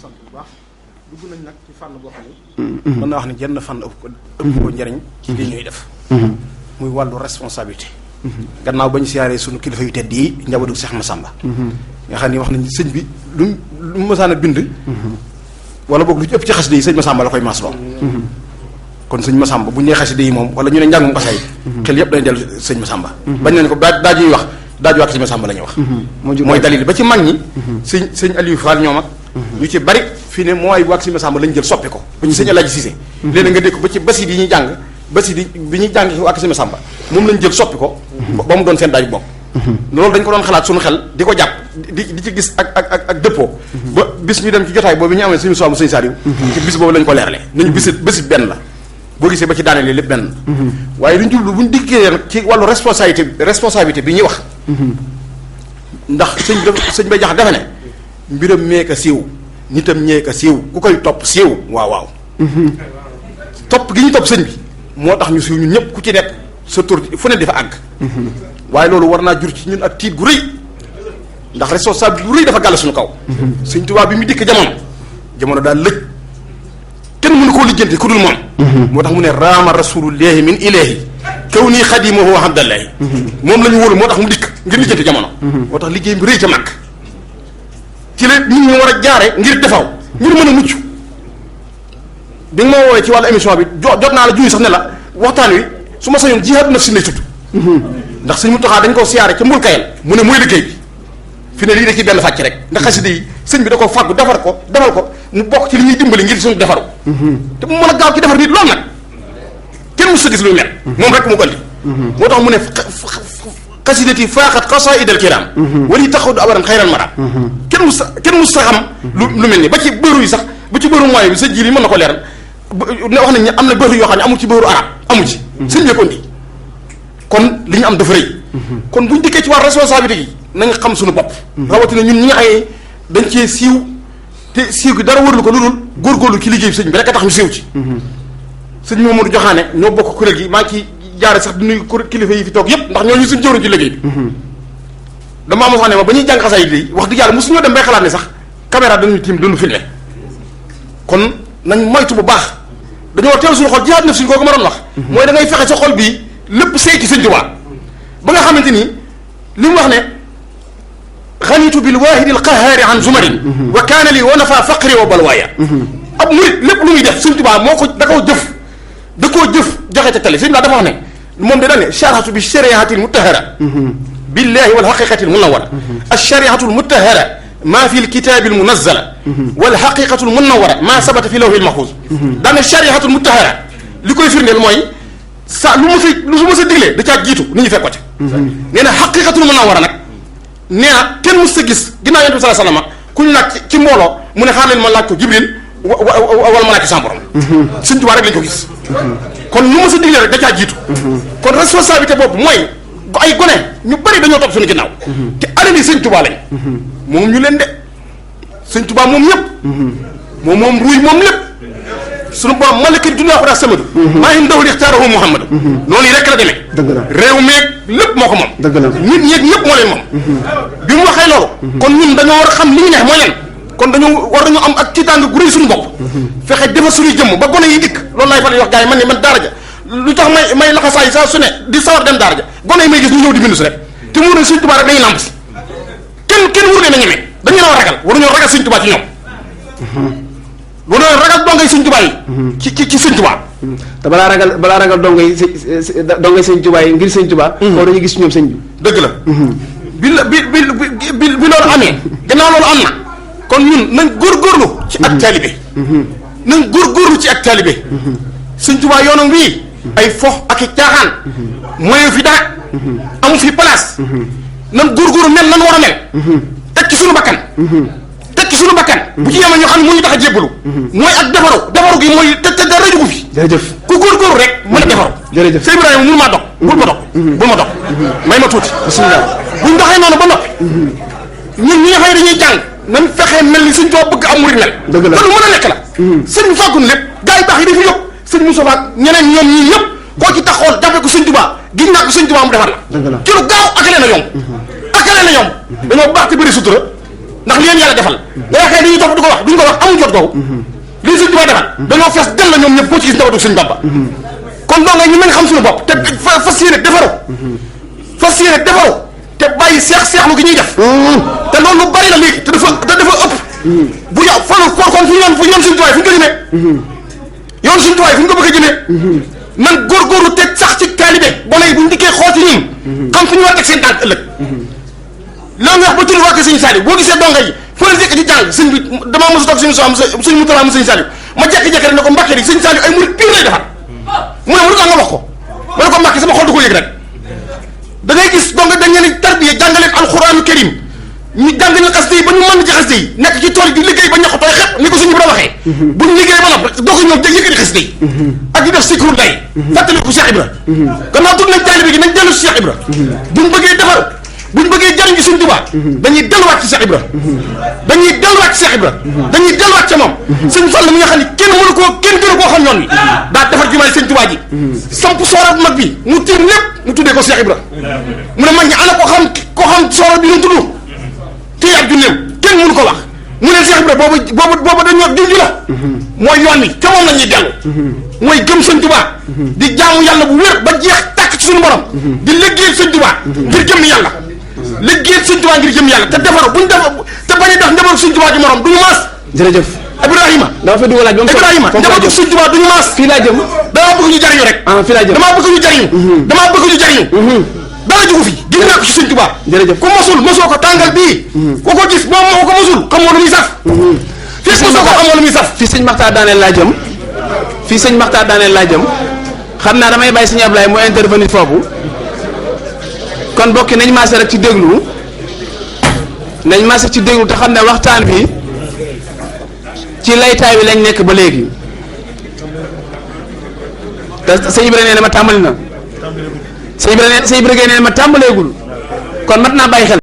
sant bu baax dugg nañ nag ci fànn boo xam ne mën naa wax ne jenn fànn ëpp ko njariñ ci li ñuy def muy wàllu responsabilité gannaaw ba ñu siyaaree sunu kilifa yu tedd yi njabootu Cheikh Massamba nga xam ne wax nañ sëñ bi lu mu mësaan a bind wala boog lu ci ëpp ci xasida yi sëñ Massamba la koy maasloo kon sëñ Massamba bu ñu nee xasida yi moom wala ñu ne njàngum xasaay xel yëpp dañu dellu sëñ Massamba bañ nañ ko daaj ñuy wax daaj waa sëñ Massamba la ñuy wax mooy dalil ba ci mag ñi sëñ Aliou Fall ñoom ak ñu ci bari fii ne mooy waa sëñ Massamba lañ jël soppi ko ba ci sëñ Alaaji Cissé léegi nga dégg ko ba ci basit yi ñuy jàng basit yi bi ñuy jàng waa sëñ Massamba moom lañ jël soppi ko ba mu doon seen daaj bopp loolu dañ ko doon xalaat suñu xel di ko jàpp di ci gis ak dëppoo ba bis ñu dem ci jotaay boobu ñu amee suñu soomu sëñ Saliou ci bis boobu lañ ko leerale nañu bésit benn la boo gisee ba ci daaneel lépp benn waaye luñ jublu buñ dikkee nag ci wàllu responsabilité bi ñuy wax ndax sëñ bay jax dafa ne mbiram meeka siiw nitam ñeeka siiw ku koy topp siiw waaw topp gi ñu topp sëñ bi moo tax ñu siiw ñun ñëpp ku ci nekk sa tur fu ne dafa àgg waaye loolu war naa jur ci ñun ak tiit gu rëy ndax responsable bu rëy dafa gàll suñu kaw sëñ Tuubaa bi mu dikk jamono daal lëj kenn mënu koo lijjanti ku dul moom moo tax mu ne raama rasulullahi min ilahi kaw nii xadimahu abdallahi moom la ñu wóolu moo tax mu dikk ngir lijjanti jamono moo tax liggéey bi rëy ca màgg ci la nit ñi war a jaare ngir defaw ngir mën a mucc bi nga ma woowee ci wàllu émission bi jot naa la juy sax ne la waxtaan wi su ma sañoon jihaad nafsi lay tudd ndax sëñ Muntaxa dañ koo siyaare ca mbul kayal mu ne mooy liggéey bi fi ne lii da ci benn fàcc rek nga xasida yi sëñ bi da ko fàggu defal ko mu bokk ci li ñuy dimbali ngir suñu defaru te mu mën a gaaw ci defar nit loolu nag kenn mu sa gis luy mel moom rek mu ko andi moo tax mu ne xasidati faaxat xasaidal kiram wali taxaw du abaram xayral maram kenn mu sa xam lu mel ni ba ci bëru yi sax ba ci bëru mooy bi sa jiir yi mën na ko leeral ne wax nañ ne am na bëru yoo xam ne amul ci bëru arab amu ci sëñ bi ko andi kon li ñu am dafa rëy kon buñ dikkee ci war responsabilité yi nañ xam suñu bopp rawatina ñun ñi nga xaye dañ cee siiw te siiw gi dara wërlu ko lu dul góorgóorlu ci liggéey bi sëñ bi rek a tax ñu siiw ci sëñ Mamadou Joxaane ñoo bokk kuréel gi maa ngi ci jaare sax di nuyu kilifa yi fi toog yépp ndax ñooñu suñ jëwriñ ci liggéey bi damaa mos ne ma ba ñuy jàng xasaay yi wax dëgg yàlla mosuñoo dem bay xalaat ne sax caméra dañuy tiim dañu filmé kon nañ moytu bu baax dañoo teel suñu xol jihaad naf suñu kooku ma doon wax mooy da ngay fexe sa xol bii lépp sey ci sëñ Tuubaa ba nga xamante ni li mu wax ne xanitu bil waahidi al qahaari an zumarin wa kaana li wa nafa faqri wa balwaaya ab murit lépp lu muy def sëñ Tuubaa moo ko da koo jëf joxe ca tali sëñ Tuubaa dafa wax ne moom de dane sharhatu bi shariatil mutahara billahi wal haqiqatil munawwara ash-shariatul mutahara maa fi lkitaabi almunazzala wal haqiqatul munawwara maa sabata fi lawhil mahfuz dane shariatul mutahara li koy firndeel mooy sa lu ma sa diglee da caa jiitu nit ñi fekk ko ca nee na xaqiqatul munawwara nag nee na kenn mës sa gis ginnaaw yonent bi sallallahu alayhi wasallam ku ñu laaj ci mbooloo mu ne xaar leen ma laaj ko Jibril wala ma laaj ko sama borom Sëñ Tuubaa rek lañ ko gis kon lu ma sa diglee rek da caa jiitu kon responsabilité boobu mooy ay gone ñu bari dañoo topp suñu ginnaaw te alal yi Sëñ Tuubaa lañ moom ñu leen de Sëñ Tuubaa moom ñëpp moom ruuy moom lépp suñu borom malakit dunya xudaa samadu maa ngi ndaw li ixtaarahu Muhammadu noonu yi rek la demee réew meeg lépp moo ko moom nit ñeeg ñëpp moo leen moom bi mu waxee loolu kon ñun dañoo war a xam li ñu neex mooy leen kon war nañu am ak tiitaange gu rëy suñu bopp fexe defar suñuy jëmm ba gone yi dikk loolu laay faral di wax gars yi man ni man daara ja lu tax may laxasaay saa su ne di sawar dem daara ja gone yi may gis ñu ñëw di bindu si rek te mu ne Sëñ Tuubaa rek dañuy nàmp si kenn waru leen a ñemee dañu leen a ragal waruñoo ragal Sëñ Tuubaa ci ñoom waruñoo ragal dongay Sëñ Tuubaa yi ci Sëñ Tuubaa te balaa ragal dongay Sëñ Tuubaa yi ngir Sëñ Tuubaa koo dañuy gis ñoom sëñ bi dëgg la bi loolu amee gannaaw loolu am na kon ñun nañ góorgóorlu ci ak taalibe nañ góorgóorlu ci ak taalibe Sëñ Tuubaa yoonam bii ay fox ak i caaxaan moyo fi dara amu fi place nan góorgóorlu mel nan war a mel teg ci suñu bakkan bu ci yemee ñoo xam ne moo ñu tax a jébbalu mooy ak defaru gi mooy te dara jugu fi jërëjëf ku góorgóorlu rek mën a defaru jërëjëf Sëñ Ibrahima mënu maa dog bul ma dog may ma tuuti bismillah buñ doxee noonu ba noppi ñun ñi nga xam ne dañuy jàng nan fexee mel ni Sëñ Tuubaa bëgg am murid mel dëgg la loolu mën a nekk la sëñ bi fàggun lépp gars yi baax yi dafa yóbbu sëñ Moussa ak ñeneen ñoom ñii ñëpp koo ci taxoon jàppee ko Sëñ Tuubaa gis naa ko Sëñ Tuubaa mu defar la ci lu gaaw ak leen a yomb dañoo baax te bëri sutura ndax li leen yàlla defal nga yaakaar dañuy topp du ko wax duñ ko wax amuñ jot googu lii Sëñ Tuubaa defal dañoo fees del la ñoom ñëpp boo ci gis njabootu Sëñ Bamba kon doo nga ñu mën xam suñu bopp te fas yéene defaru te bàyyi seexlu gi ñuy def te loolu lu bari la léegi te dafa ëpp bu yow folu kon fu ñu yoon Sëñ Tuubaa fu ñu ko jëmee yoon Sëñ Tuubaa fu ñu ko bëgg a jëmee nan góorgóorlu te sax ci taalibe bone yi bu ñu dikkee xool ci ñun xam fu ñu war a teg seen tànk ëllëg loolu nga wax ba turi waa Sëñ Saliou boo gisee donga yi fu leen fekk di jàng sëñ bi damaa mos a toog suñu mu talaa mu Sëñ Saliou ma jekki-jekki rek ne ko Mbàkke di Sëñ Saliou ay murid pire lay defar mu ne mu nga wax ko ma ne ko Mbàkke sama xol du ko yëg rek da ngay gis donga dañ leen tarbiya jàngaleen alxuraanu karim ñu jàngale xasida yi ba ñu mën ci xasida yi nekk ci tool yi di liggéey ba ñaq tooy xepp ni ko suñu Ibra waxee bu ñu liggéey ba nopp doo ko ñëw yëkkati xasida yi ak di def sikur day fàttali ko Cheikh Ibra gannaaw tudd nañ taalibe gi nañ dellu si Cheikh Ibra buñ bëggee defar buñ bëggee jariñ ci Sëñ Tuubaa dañuy delluwaat ci Cheikh Ibra dañuy delluwaat ci Cheikh Ibra dañuy delluwaat ca moom Sëñ Fall mi nga xam ne kenn mënu koo kenn gënu koo xam yoon wi daa defar jumaay Sëñ Tuubaa ji samp soora bu mag bi mu tiim lépp mu tuddee ko Cheikh Ibra mu ne mag ñi ana ko xam soora bi leen tudd téye ab junneem kenn mënu ko wax mu ne Cheikh Ibra boobu dañoo junj la mooy yoon wi te moom la ñuy dellu mooy gëm Sëñ Tuubaa di jaamu yàlla bu wér ba jeex tàkk ci suñu borom di liggéeyal Sëñ Tuubaa ngir jëm yàlla liggéeyal Sëñ Tuubaa ngir jëm yàlla te defaru buñ def te bañ a def njaboot Sëñ Tuubaa ji morom duñu maas jërëjëf Ibrahima dama fa dugal laaj ba mu Ibrahima njabootu Sëñ Tuubaa duñu maas fii laa jëm damaa bëgg ñu jariñu rek fii laa jëm damaa bëgg ñu jariñu dara jugu fi gis naa ko ci Sëñ Tuubaa jërëjëf ku mosoo ko tàngal bii ku ko gis moom moo ko mosul xamoo lu muy saf fii mosoo ko xamoo lu muy saf fii sëñ Maxtaar daaneel laa jëm xam naa damay bàyyi sëñ Ablaye mu intervenir foofu kon bokki nañ maase rek ci déglu te xam ne waxtaan bi ci laytaay bi lañ nekk ba léegi te sëñ Ibra nee na ma tàmbali na sëñ Ibra nee na ma tàmbaleegul kon mat naa bàyyi xel